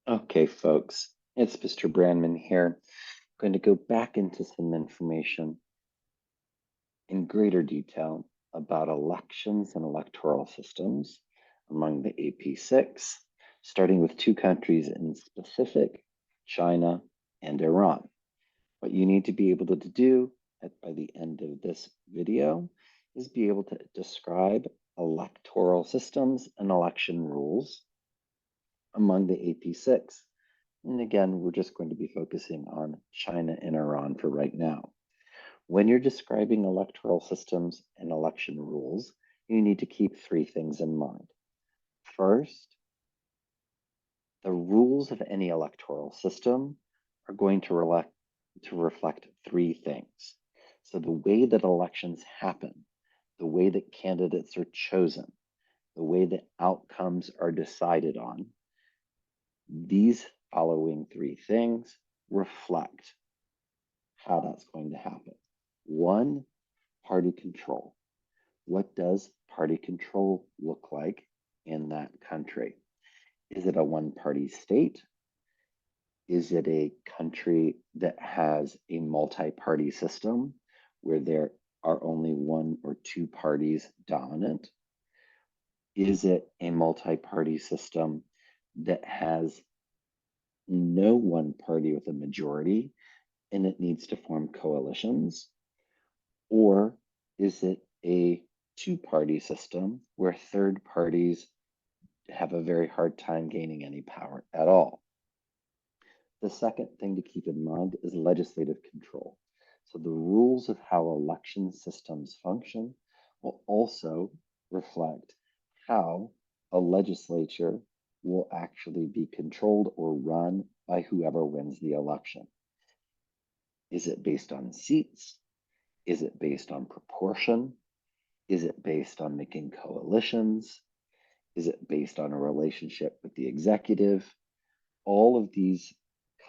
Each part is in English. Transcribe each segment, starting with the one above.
Okay, folks, it's Mr. Brandman here. I'm going to go back into some information in greater detail about elections and electoral systems among the AP6, starting with two countries in specific, China and Iran. What you need to be able to do by the end of this video is be able to describe electoral systems and election rules among the AP6. And again, we're just going to be focusing on China and Iran for right now. When you're describing electoral systems and election rules, you need to keep three things in mind. First, the rules of any electoral system are going to reflect three things. So the way that elections happen, the way that candidates are chosen, the way that outcomes are decided on, these following three things reflect how that's going to happen. One, party control. What does party control look like in that country? Is it a one-party state? Is it a country that has a multi-party system where there are only one or two parties dominant? Is it a multi-party system that has no one party with a majority and it needs to form coalitions? Or is it a two-party system where third parties have a very hard time gaining any power at all? The second thing to keep in mind is legislative control. So the rules of how election systems function will also reflect how a legislature will actually be controlled or run by whoever wins the election. Is it based on seats? Is it based on proportion? Is it based on making coalitions? Is it based on a relationship with the executive? All of these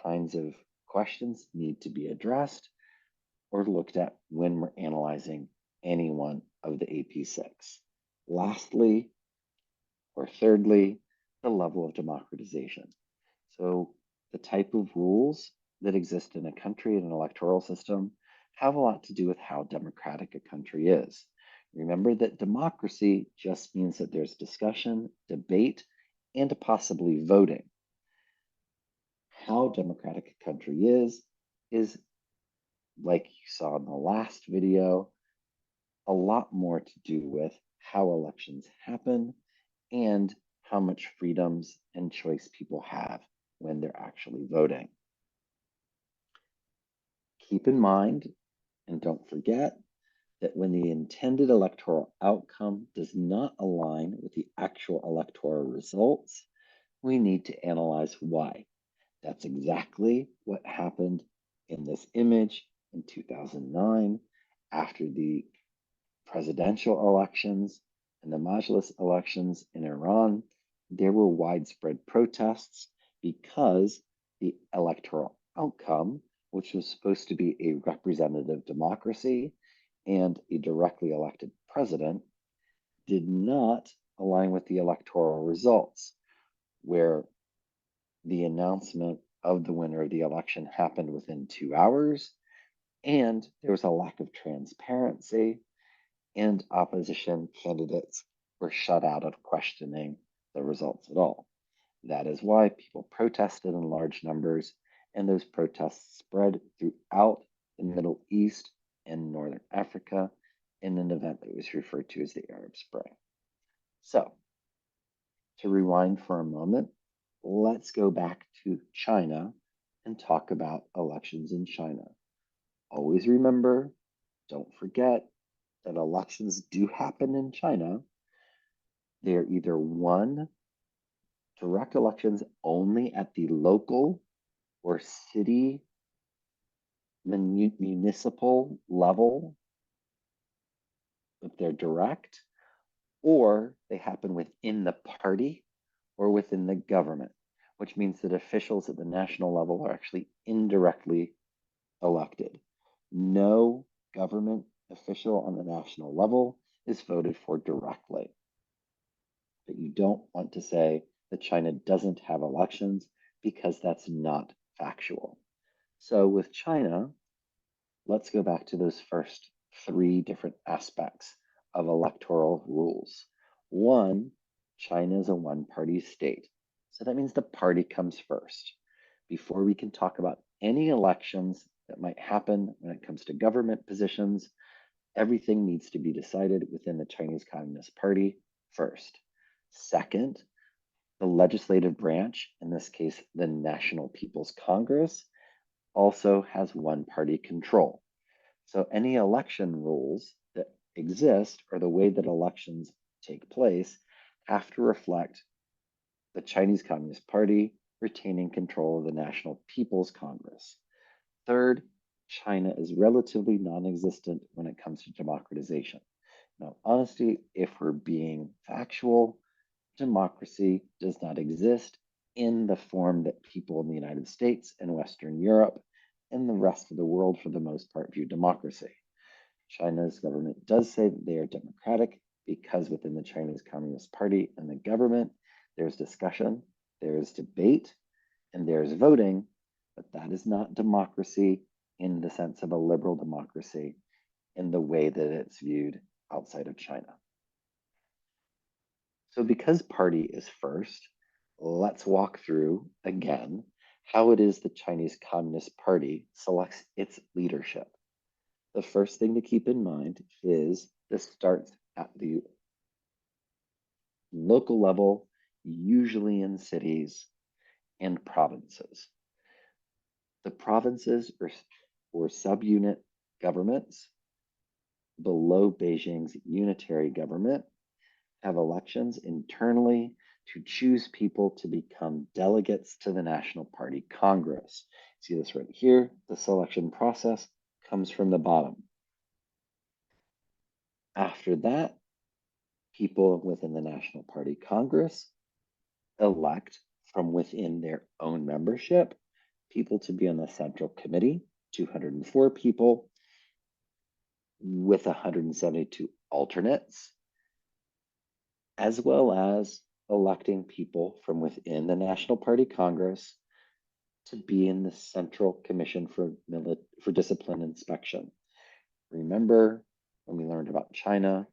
kinds of questions need to be addressed or looked at when we're analyzing any one of the AP6. Lastly, or thirdly, the level of democratization. So the type of rules that exist in a country and an electoral system have a lot to do with how democratic a country is. Remember that democracy just means that there's discussion, debate, and possibly voting. How democratic a country is like you saw in the last video, a lot more to do with how elections happen and how much freedoms and choice people have when they're actually voting. Keep in mind, and don't forget, that when the intended electoral outcome does not align with the actual electoral results, we need to analyze why. That's exactly what happened in this image in 2009 after the presidential elections and the Majlis elections in Iran. There were widespread protests because the electoral outcome, which was supposed to be a representative democracy and a directly elected president, did not align with the electoral results, where the announcement of the winner of the election happened within 2 hours, and there was a lack of transparency, and opposition candidates were shut out of questioning the results at all. That is why people protested in large numbers, and those protests spread throughout the Middle East and Northern Africa in an event that was referred to as the Arab Spring. So, to rewind for a moment, let's go back to China and talk about elections in China. Always remember, don't forget that elections do happen in China. They're either one, direct elections only at the local or city municipal level, if they're direct, or they happen within the party or within the government, which means that officials at the national level are actually indirectly elected. No government official on the national level is voted for directly. But you don't want to say that China doesn't have elections because that's not factual. So with China, let's go back to those first three different aspects of electoral rules. One, China is a one-party state. So that means the party comes first. Before we can talk about any elections that might happen when it comes to government positions, everything needs to be decided within the Chinese Communist Party first. Second, the legislative branch, in this case, the National People's Congress, also has one-party control. So any election rules that exist or the way that elections take place have to reflect the Chinese Communist Party retaining control of the National People's Congress. Third, China is relatively non-existent when it comes to democratization. Now, honestly, if we're being factual, democracy does not exist in the form that people in the United States and Western Europe and the rest of the world, for the most part, view democracy. China's government does say that they are democratic because within the Chinese Communist Party and the government, there's discussion, there is debate, and there's voting, but that is not democracy in the sense of a liberal democracy in the way that it's viewed outside of China. So because party is first, let's walk through again how it is the Chinese Communist Party selects its leadership. The first thing to keep in mind is this starts at the local level, usually in cities and provinces. The provinces or subunit governments below Beijing's unitary government have elections internally to choose people to become delegates to the National Party Congress. See this right here? The selection process comes from the bottom. After that, people within the National Party Congress elect from within their own membership people to be on the Central Committee, 204 people, with 172 alternates, as well as electing people from within the National Party Congress to be in the Central Commission for Discipline Inspection. Remember when we learned about China,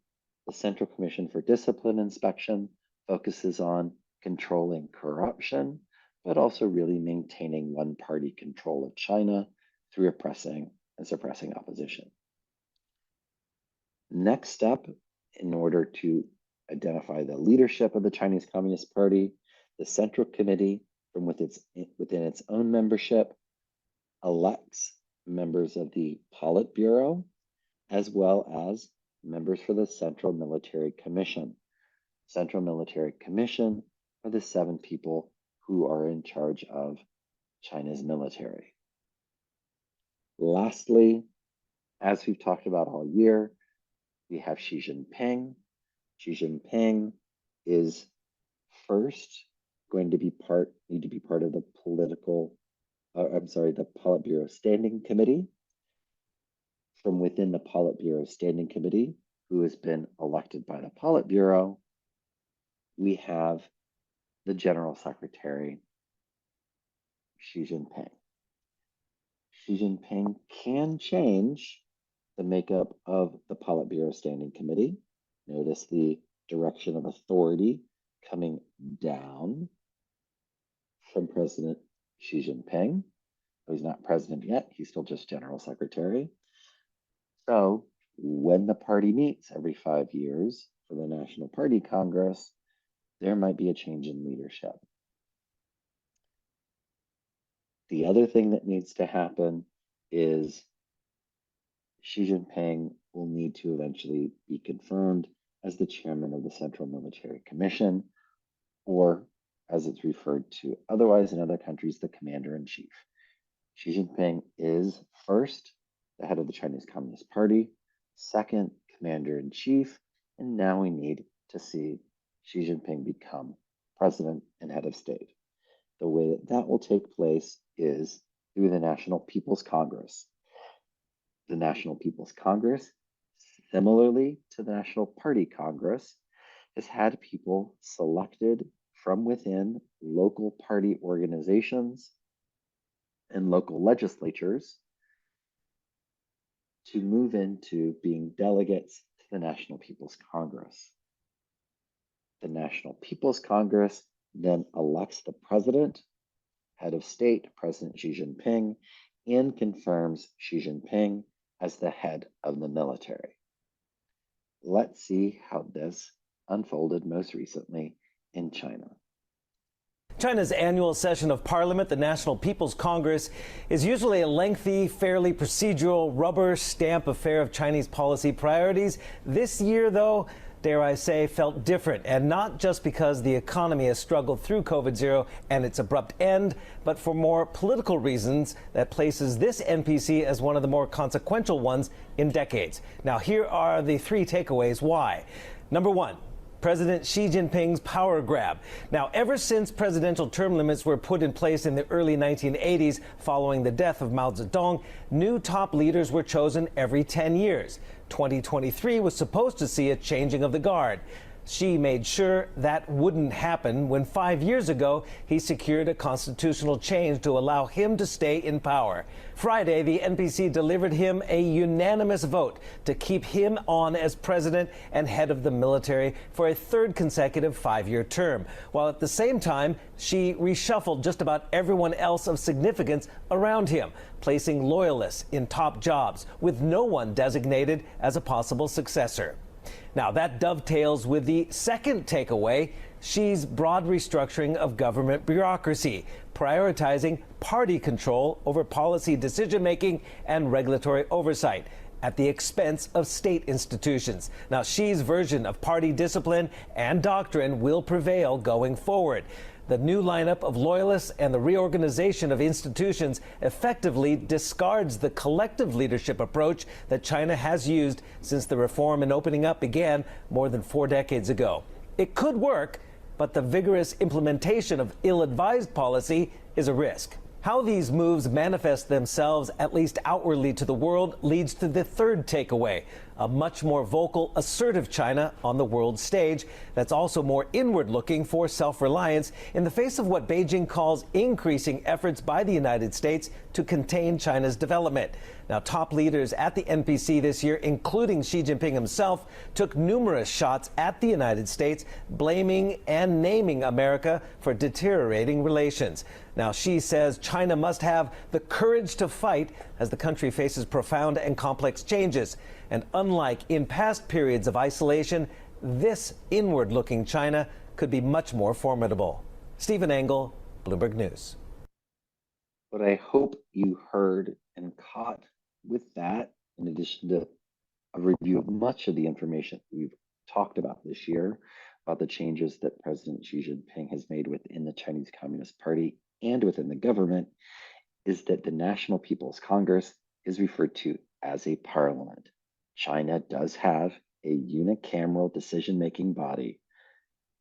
the Central Commission for Discipline Inspection focuses on controlling corruption, but also really maintaining one-party control of China through oppressing and suppressing opposition. Next step, in order to identify the leadership of the Chinese Communist Party, the Central Committee, from within its own membership, elects members of the Politburo, as well as members for the Central Military Commission. Central Military Commission are the 7 people who are in charge of China's military. Lastly, as we've talked about all year, we have Xi Jinping. Xi Jinping is first going to be need to be part of the the Politburo Standing Committee. From within the Politburo Standing Committee, who has been elected by the Politburo, we have the General Secretary, Xi Jinping. Xi Jinping can change the makeup of the Politburo Standing Committee. Notice the direction of authority coming down from President Xi Jinping. He's not president yet, he's still just General Secretary. So when the party meets every 5 years for the National Party Congress, there might be a change in leadership. The other thing that needs to happen is Xi Jinping will need to eventually be confirmed as the chairman of the Central Military Commission, or as it's referred to otherwise in other countries, the commander-in-chief. Xi Jinping is first the head of the Chinese Communist Party, second commander-in-chief, and now we need to see Xi Jinping become president and head of state. The way that that will take place is through the National People's Congress. The National People's Congress, similarly to the National Party Congress, has had people selected from within local party organizations and local legislatures to move into being delegates to the National People's Congress. The National People's Congress then elects the president, head of state, President Xi Jinping, and confirms Xi Jinping as the head of the military. Let's see how this unfolded most recently in China. China's annual session of Parliament, the National People's Congress, is usually a lengthy, fairly procedural, rubber stamp affair of Chinese policy priorities. This year, though, dare I say, felt different, and not just because the economy has struggled through COVID-0 and its abrupt end, but for more political reasons that places this NPC as one of the more consequential ones in decades. Now, here are the three takeaways why. Number one, President Xi Jinping's power grab. Now, ever since presidential term limits were put in place in the early 1980s following the death of Mao Zedong, new top leaders were chosen every 10 years. 2023 was supposed to see a changing of the guard. Xi made sure that wouldn't happen when 5 years ago he secured a constitutional change to allow him to stay in power. Friday, the NPC delivered him a unanimous vote to keep him on as president and head of the military for a third consecutive 5-year term, while at the same time, Xi reshuffled just about everyone else of significance around him, placing loyalists in top jobs, with no one designated as a possible successor. Now, that dovetails with the second takeaway, Xi's broad restructuring of government bureaucracy, prioritizing party control over policy decision-making and regulatory oversight at the expense of state institutions. Now, Xi's version of party discipline and doctrine will prevail going forward. The new lineup of loyalists and the reorganization of institutions effectively discards the collective leadership approach that China has used since the reform and opening up began more than 4 decades ago. It could work, but the vigorous implementation of ill-advised policy is a risk. How these moves manifest themselves, at least outwardly to the world, leads to the third takeaway, a much more vocal, assertive China on the world stage that's also more inward-looking for self-reliance in the face of what Beijing calls increasing efforts by the United States to contain China's development. Now, top leaders at the NPC this year, including Xi Jinping himself, took numerous shots at the United States, blaming and naming America for deteriorating relations. Now, Xi says China must have the courage to fight as the country faces profound and complex changes. And unlike in past periods of isolation, this inward-looking China could be much more formidable. Stephen Engel, Bloomberg News. What I hope you heard and caught with that, in addition to a review of much of the information we've talked about this year, about the changes that President Xi Jinping has made within the Chinese Communist Party and within the government, is that the National People's Congress is referred to as a parliament. China does have a unicameral decision-making body,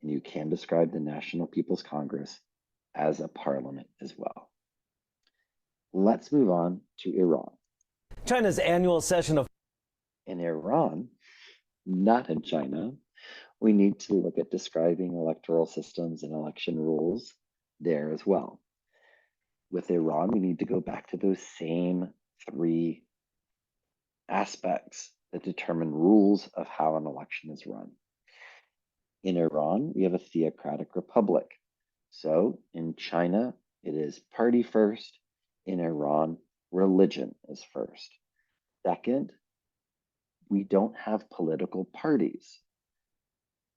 and you can describe the National People's Congress as a parliament as well. Let's move on to Iran. China's annual session of In Iran, not in China, we need to look at describing electoral systems and election rules there as well. With Iran, we need to go back to those same 3 aspects that determine rules of how an election is run. In Iran, we have a theocratic republic. So in China, it is party first. In Iran, religion is first. Second, we don't have political parties.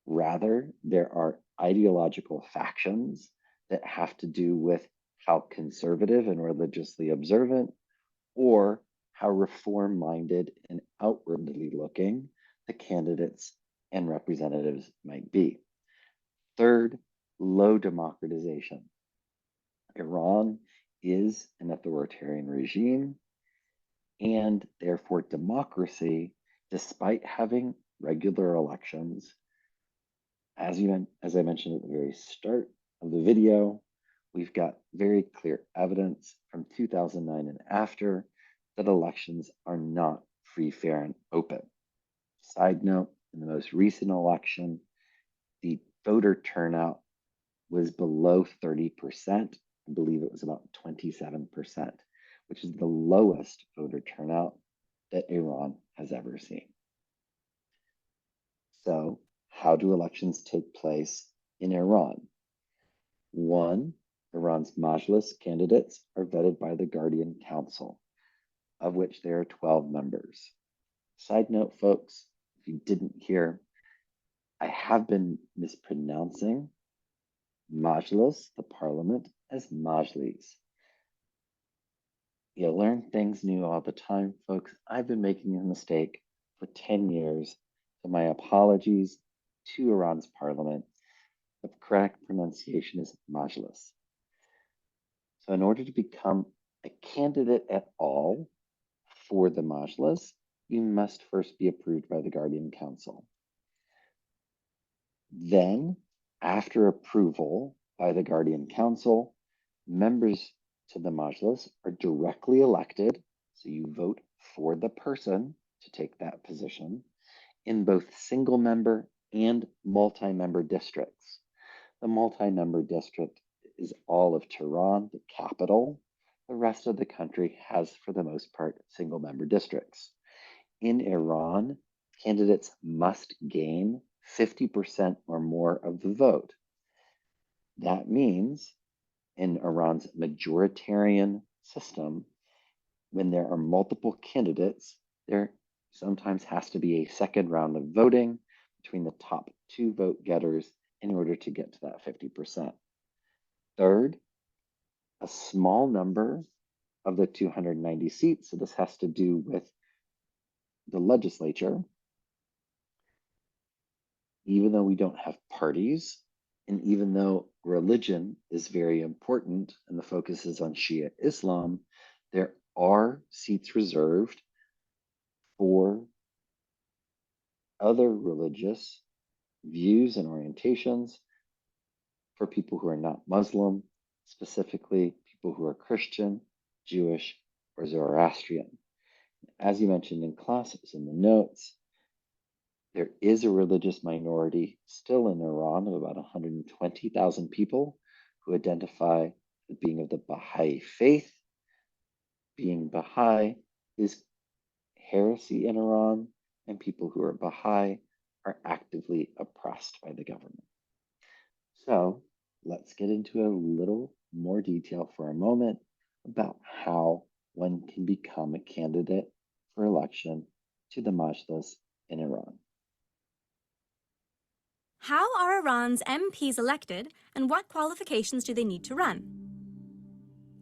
Rather, there are ideological factions that have to do with how conservative and religiously observant, or how reform-minded and outwardly looking the candidates and representatives might be. Third, low democratization. Iran is an authoritarian regime, and therefore democracy, despite having regular elections, as I mentioned at the very start of the video, we've got very clear evidence from 2009 and after that elections are not free, fair, and open. Side note, in the most recent election, the voter turnout was below 30%. I believe it was about 27%, which is the lowest voter turnout that Iran has ever seen. So, how do elections take place in Iran? One, Iran's Majlis candidates are vetted by the Guardian Council, of which there are 12 members. Side note, folks, if you didn't hear, I have been mispronouncing Majlis, the parliament, as Majlis. You learn things new all the time, folks. I've been making a mistake for 10 years, so my apologies to Iran's parliament. The correct pronunciation is Majlis. So in order to become a candidate at all for the Majlis, you must first be approved by the Guardian Council. Then, after approval by the Guardian Council, members to the Majlis are directly elected, so you vote for the person to take that position, in both single member and multi-member districts. The multi-member district is all of Tehran, the capital. The rest of the country has, for the most part, single member districts. In Iran, candidates must gain 50% or more of the vote. That means in Iran's majoritarian system, when there are multiple candidates, there sometimes has to be a second round of voting between the top two vote getters in order to get to that 50%. Third, a small number of the 290 seats, so this has to do with the legislature, even though we don't have parties, and even though religion is very important and the focus is on Shia Islam, there are seats reserved for other religious views and orientations, for people who are not Muslim, specifically people who are Christian, Jewish, or Zoroastrian. As you mentioned in class, it was in the notes, there is a religious minority still in Iran of about 120,000 people who identify as being of the Baha'i faith. Being Baha'i is heresy in Iran, and people who are Baha'i are actively oppressed by the government. So let's get into a little more detail for a moment about how one can become a candidate for election to the Majlis in Iran. How are Iran's MPs elected, and what qualifications do they need to run?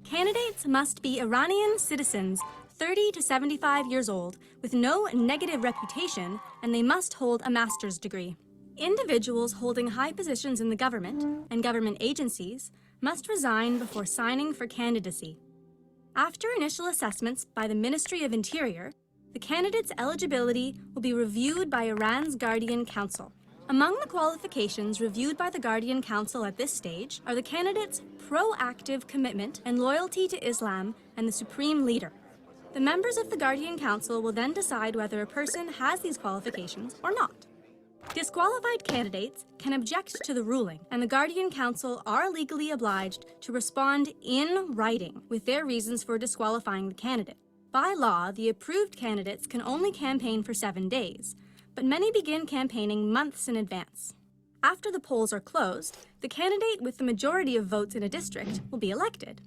Candidates must be Iranian citizens 30 to 75 years old with no negative reputation, and they must hold a master's degree. Individuals holding high positions in the government and government agencies must resign before signing for candidacy. After initial assessments by the Ministry of Interior, the candidate's eligibility will be reviewed by Iran's Guardian Council. Among the qualifications reviewed by the Guardian Council at this stage are the candidate's proactive commitment and loyalty to Islam and the supreme leader. The members of the Guardian Council will then decide whether a person has these qualifications or not. Disqualified candidates can object to the ruling, and the Guardian Council are legally obliged to respond in writing with their reasons for disqualifying the candidate. By law, the approved candidates can only campaign for 7 days, but many begin campaigning months in advance. After the polls are closed, the candidate with the majority of votes in a district will be elected.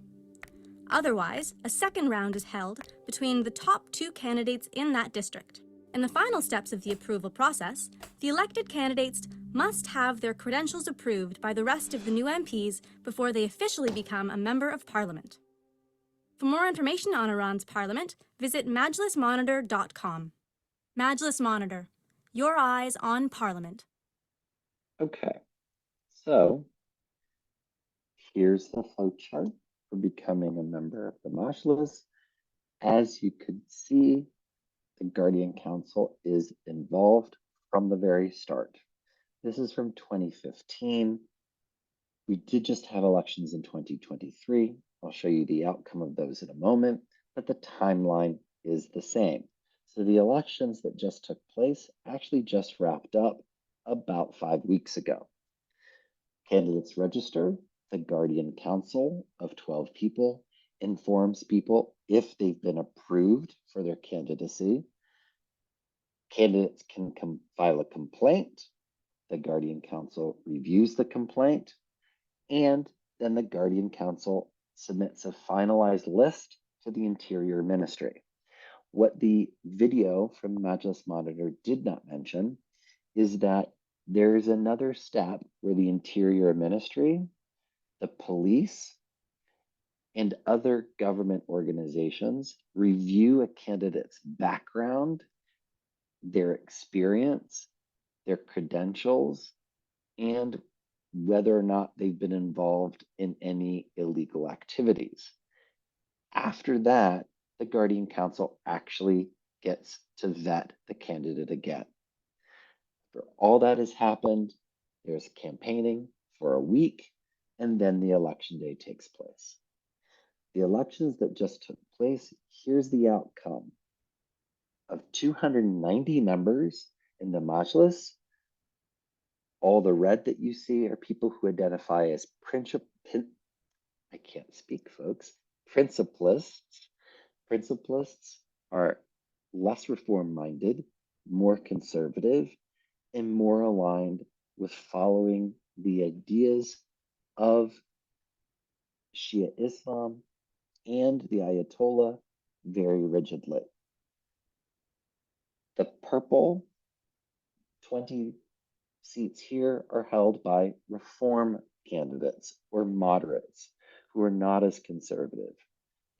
Otherwise, a second round is held between the top 2 candidates in that district. In the final steps of the approval process, the elected candidates must have their credentials approved by the rest of the new MPs before they officially become a member of parliament. For more information on Iran's parliament, visit majlismonitor.com. Majlis Monitor, your eyes on parliament. Okay, so here's the flowchart for becoming a member of the Majlis. As you could see, the Guardian Council is involved from the very start. This is from 2015. We did just have elections in 2023. I'll show you the outcome of those in a moment, but the timeline is the same. So the elections that just took place actually just wrapped up about 5 weeks ago. Candidates register. The Guardian Council of 12 people informs people if they've been approved for their candidacy. Candidates can file a complaint. The Guardian Council reviews the complaint, and then the Guardian Council submits a finalized list to the Interior Ministry. What the video from Majlis Monitor did not mention is that there's another step where the Interior Ministry, the police, and other government organizations review a candidate's background, their experience, their credentials, and whether or not they've been involved in any illegal activities. After that, the Guardian Council actually gets to vet the candidate again. After all that has happened, there's campaigning for a week, and then the election day takes place. The elections that just took place, here's the outcome. Of 290 members in the Majlis, all the red that you see are people who identify as I can't speak, folks. Principalists. Principalists are less reform-minded, more conservative, and more aligned with following the ideas of Shia Islam and the Ayatollah very rigidly. The purple 20 seats here are held by reform candidates or moderates who are not as conservative.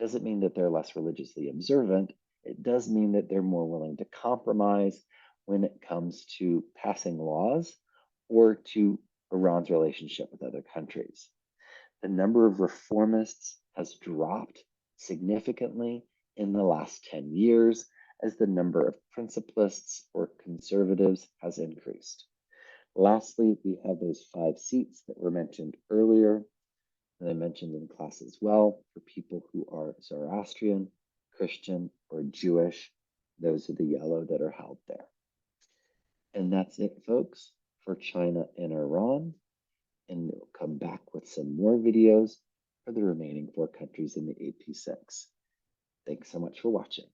Doesn't mean that they're less religiously observant. It does mean that they're more willing to compromise when it comes to passing laws or to Iran's relationship with other countries. The number of reformists has dropped significantly in the last 10 years as the number of principalists or conservatives has increased. Lastly, we have those 5 seats that were mentioned earlier, and I mentioned in class as well, for people who are Zoroastrian, Christian, or Jewish. Those are the yellow that are held there. And that's it, folks, for China and Iran. And we'll come back with some more videos for the remaining 4 countries in the AP6. Thanks so much for watching.